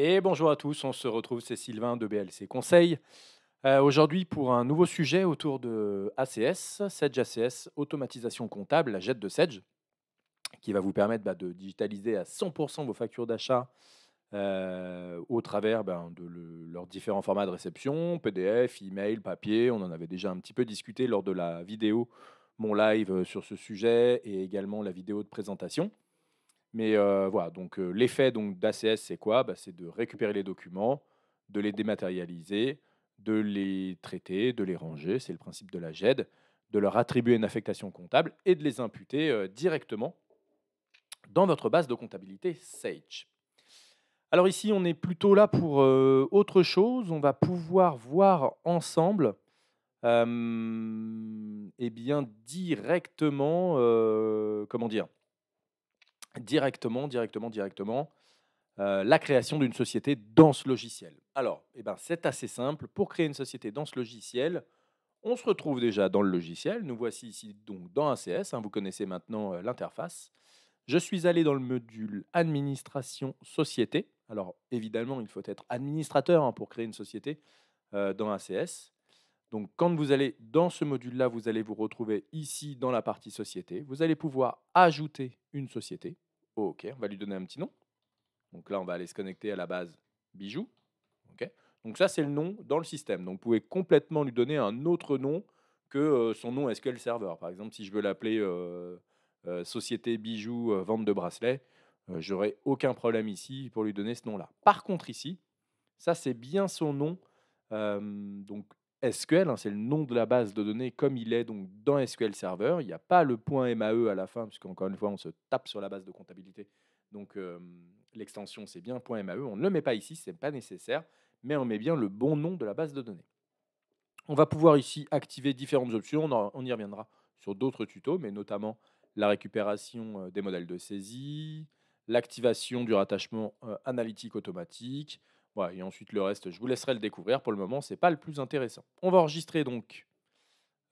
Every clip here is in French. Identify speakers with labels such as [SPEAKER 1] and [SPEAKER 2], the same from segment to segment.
[SPEAKER 1] Et bonjour à tous, on se retrouve, c'est Sylvain de BLC Conseil. Aujourd'hui pour un nouveau sujet autour de ACS, Sedge ACS, automatisation comptable, la jette de Sedge, qui va vous permettre de digitaliser à 100% vos factures d'achat au travers de leurs différents formats de réception, PDF, email, papier. On en avait déjà un petit peu discuté lors de la vidéo, mon live sur ce sujet et également la vidéo de présentation. Mais voilà, donc l'effet donc d'ACS, c'est quoi? C'est de récupérer les documents, de les dématérialiser, de les traiter, de les ranger, c'est le principe de la GED, de leur attribuer une affectation comptable et de les imputer, directement dans votre base de comptabilité Sage. Alors ici, on est plutôt là pour, autre chose. On va pouvoir voir ensemble, et bien directement, comment dire? Directement, la création d'une société dans ce logiciel. Alors, c'est assez simple. Pour créer une société dans ce logiciel, on se retrouve déjà dans le logiciel. Nous voici ici donc dans ACS, hein, vous connaissez maintenant l'interface. Je suis allé dans le module administration société. Alors évidemment, il faut être administrateur, hein, pour créer une société dans ACS. Donc quand vous allez dans ce module-là, vous allez vous retrouver ici dans la partie société. Vous allez pouvoir ajouter une société. OK, on va lui donner un petit nom. Donc là, on va aller se connecter à la base bijoux. OK. Donc ça, c'est le nom dans le système. Donc vous pouvez complètement lui donner un autre nom que son nom SQL Server. Par exemple, si je veux l'appeler Société Bijoux Vente de bracelets, j'aurai aucun problème ici pour lui donner ce nom-là. Par contre, ici, ça, c'est bien son nom. Donc SQL, hein, c'est le nom de la base de données comme il est donc dans SQL Server. Il n'y a pas le point MAE à la fin, puisqu'encore une fois, on se tape sur la base de comptabilité. Donc l'extension, c'est bien point .MAE. On ne le met pas ici, ce n'est pas nécessaire, mais on met bien le bon nom de la base de données. On va pouvoir ici activer différentes options. On y reviendra sur d'autres tutos, mais notamment la récupération des modèles de saisie, l'activation du rattachement analytique automatique. Voilà, et ensuite le reste, je vous laisserai le découvrir. Pour le moment, ce n'est pas le plus intéressant. On va enregistrer donc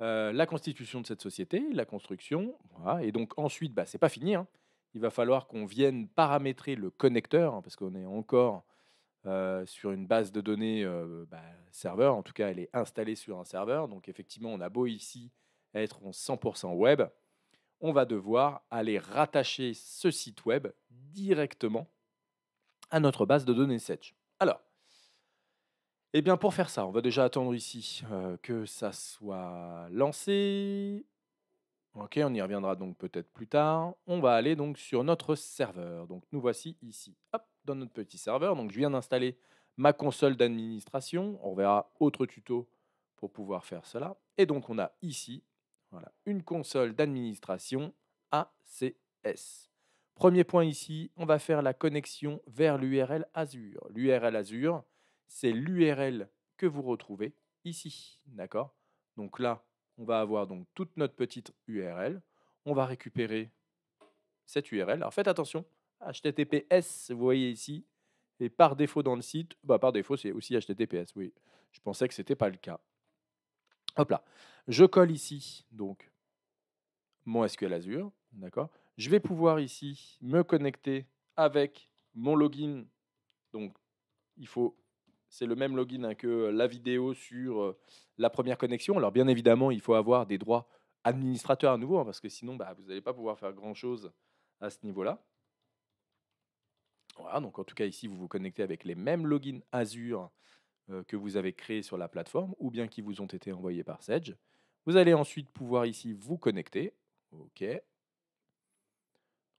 [SPEAKER 1] la constitution de cette société, la construction. Voilà, et donc ensuite, c'est pas fini, hein. Il va falloir qu'on vienne paramétrer le connecteur, hein, parce qu'on est encore sur une base de données serveur. En tout cas, elle est installée sur un serveur. Donc effectivement, on a beau ici être en 100% web, on va devoir aller rattacher ce site web directement à notre base de données Sedge. Alors, pour faire ça, on va déjà attendre ici que ça soit lancé. OK, on y reviendra donc peut-être plus tard. On va aller donc sur notre serveur. Donc nous voici ici, hop, dans notre petit serveur. Donc je viens d'installer ma console d'administration. On verra autre tuto pour pouvoir faire cela. Et donc on a ici, voilà, une console d'administration ACS. Premier point ici, on va faire la connexion vers l'URL Azure. L'URL Azure, c'est l'URL que vous retrouvez ici, d'accord? Donc là, on va avoir donc toute notre petite URL. On va récupérer cette URL. Alors faites attention, HTTPS, vous voyez ici, et par défaut dans le site, par défaut c'est aussi HTTPS, oui. Je pensais que ce n'était pas le cas. Hop là, je colle ici donc mon SQL Azure, d'accord. Je vais pouvoir ici me connecter avec mon login. Donc il faut, c'est le même login, hein, que la vidéo sur la première connexion. Alors bien évidemment, il faut avoir des droits administrateurs à nouveau, hein, parce que sinon, vous n'allez pas pouvoir faire grand-chose à ce niveau-là. Voilà, donc en tout cas ici, vous vous connectez avec les mêmes logins Azure que vous avez créés sur la plateforme ou bien qui vous ont été envoyés par Sedge. Vous allez ensuite pouvoir ici vous connecter. OK.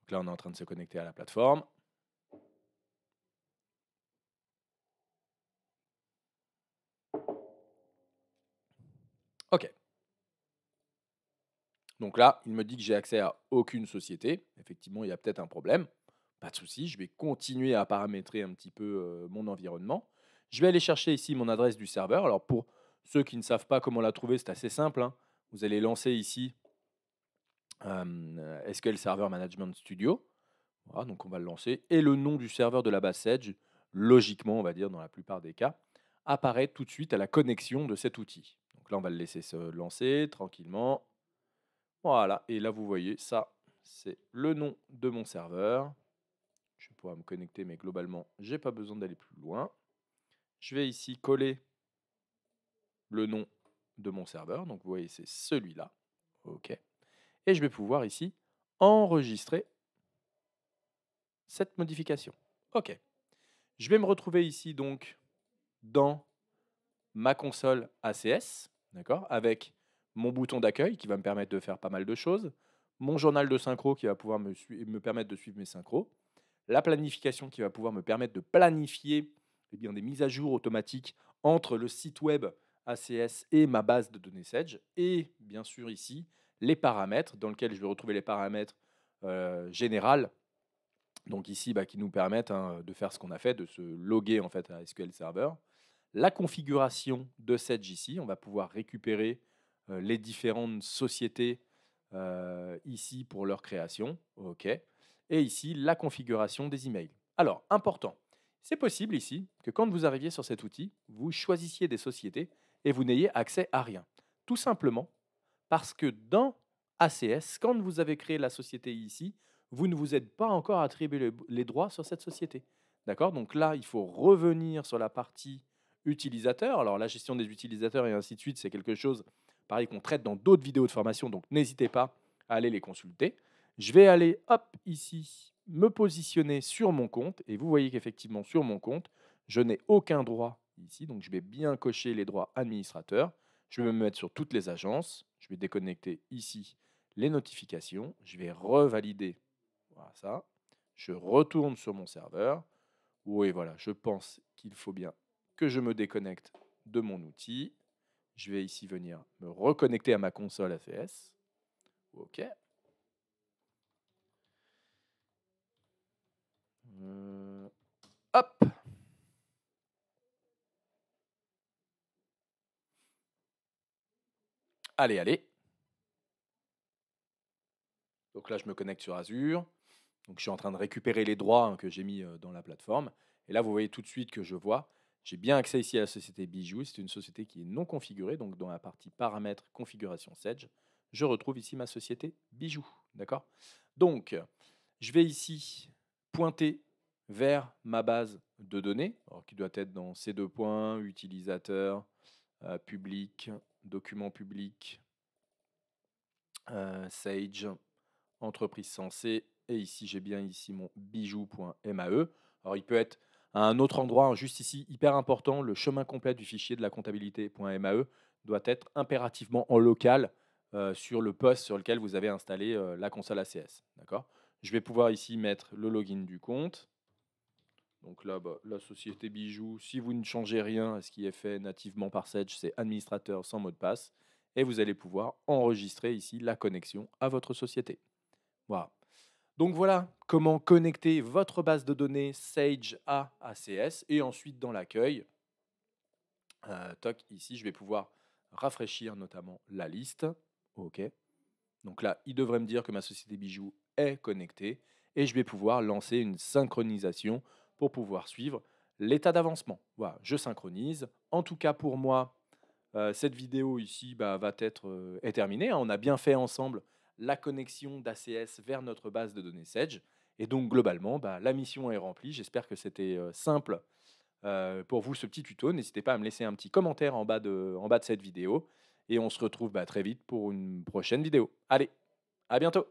[SPEAKER 1] Donc là, on est en train de se connecter à la plateforme. OK. Donc là, il me dit que j'ai accès à aucune société. Effectivement, il y a peut-être un problème. Pas de souci, je vais continuer à paramétrer un petit peu mon environnement. Je vais aller chercher ici mon adresse du serveur. Alors pour ceux qui ne savent pas comment la trouver, c'est assez simple, hein. Vous allez lancer ici SQL Server Management Studio. Voilà, donc on va le lancer. Et le nom du serveur de la base Sedge, logiquement, on va dire dans la plupart des cas, apparaît tout de suite à la connexion de cet outil. Donc là, on va le laisser se lancer tranquillement. Voilà, et là vous voyez, ça c'est le nom de mon serveur. Je vais pouvoir me connecter, mais globalement, je n'ai pas besoin d'aller plus loin. Je vais ici coller le nom de mon serveur. Donc, vous voyez, c'est celui-là. OK. Et je vais pouvoir ici enregistrer cette modification. OK. Je vais me retrouver ici donc dans ma console ACS, d'accord, avec mon bouton d'accueil qui va me permettre de faire pas mal de choses, mon journal de synchro qui va pouvoir me permettre de suivre mes synchros, la planification qui va pouvoir me permettre de planifier eh bien, des mises à jour automatiques entre le site web ACS et ma base de données Sage, et bien sûr ici les paramètres dans lesquels je vais retrouver les paramètres générales, donc ici qui nous permettent de faire ce qu'on a fait, de se loguer en fait à SQL Server. La configuration de Sage ici, on va pouvoir récupérer les différentes sociétés ici pour leur création. OK. Et ici, la configuration des emails. Alors, important, c'est possible ici que quand vous arriviez sur cet outil, vous choisissiez des sociétés et vous n'ayez accès à rien. Tout simplement parce que dans ACS, quand vous avez créé la société ici, vous ne vous êtes pas encore attribué les droits sur cette société. D'accord? Donc là, il faut revenir sur la partie utilisateur. Alors, la gestion des utilisateurs et ainsi de suite, c'est quelque chose, pareil, qu'on traite dans d'autres vidéos de formation, donc n'hésitez pas à aller les consulter. Je vais aller, hop, ici, me positionner sur mon compte, et vous voyez qu'effectivement, sur mon compte, je n'ai aucun droit ici, donc je vais bien cocher les droits administrateurs. Je vais me mettre sur toutes les agences, je vais déconnecter ici les notifications, je vais revalider voilà ça, je retourne sur mon serveur. Oui, voilà, je pense qu'il faut bien que je me déconnecte de mon outil. Je vais ici venir me reconnecter à ma console ACS. OK. Hop. Allez, allez. Donc là, je me connecte sur Azure. Donc je suis en train de récupérer les droits que j'ai mis dans la plateforme. Et là, vous voyez tout de suite que je vois, j'ai bien accès ici à la société Bijou. C'est une société qui est non configurée. Donc dans la partie paramètres, configuration Sage, je retrouve ici ma société Bijou. D'accord? Donc, je vais ici pointer vers ma base de données, alors qui doit être dans ces deux points, utilisateur, public, document public, Sage, entreprise censée, et ici j'ai bien ici mon bijou.mae. Alors il peut être à un autre endroit, juste ici, hyper important, le chemin complet du fichier de la comptabilité.mae doit être impérativement en local sur le poste sur lequel vous avez installé la console ACS. D'accord? Je vais pouvoir ici mettre le login du compte. Donc là, la société Bijou, si vous ne changez rien à ce qui est fait nativement par Sage, c'est administrateur sans mot de passe. Et vous allez pouvoir enregistrer ici la connexion à votre société. Voilà. Donc voilà comment connecter votre base de données Sage à ACS. Et ensuite, dans l'accueil, ici, je vais pouvoir rafraîchir notamment la liste. OK. Donc là, il devrait me dire que ma société Bijou est connectée et je vais pouvoir lancer une synchronisation pour pouvoir suivre l'état d'avancement. Voilà, je synchronise. En tout cas, pour moi, cette vidéo ici est terminée, hein. On a bien fait ensemble la connexion d'ACS vers notre base de données Sage. Et donc, globalement, la mission est remplie. J'espère que c'était simple pour vous ce petit tuto. N'hésitez pas à me laisser un petit commentaire en bas de cette vidéo. Et on se retrouve très vite pour une prochaine vidéo. Allez, à bientôt!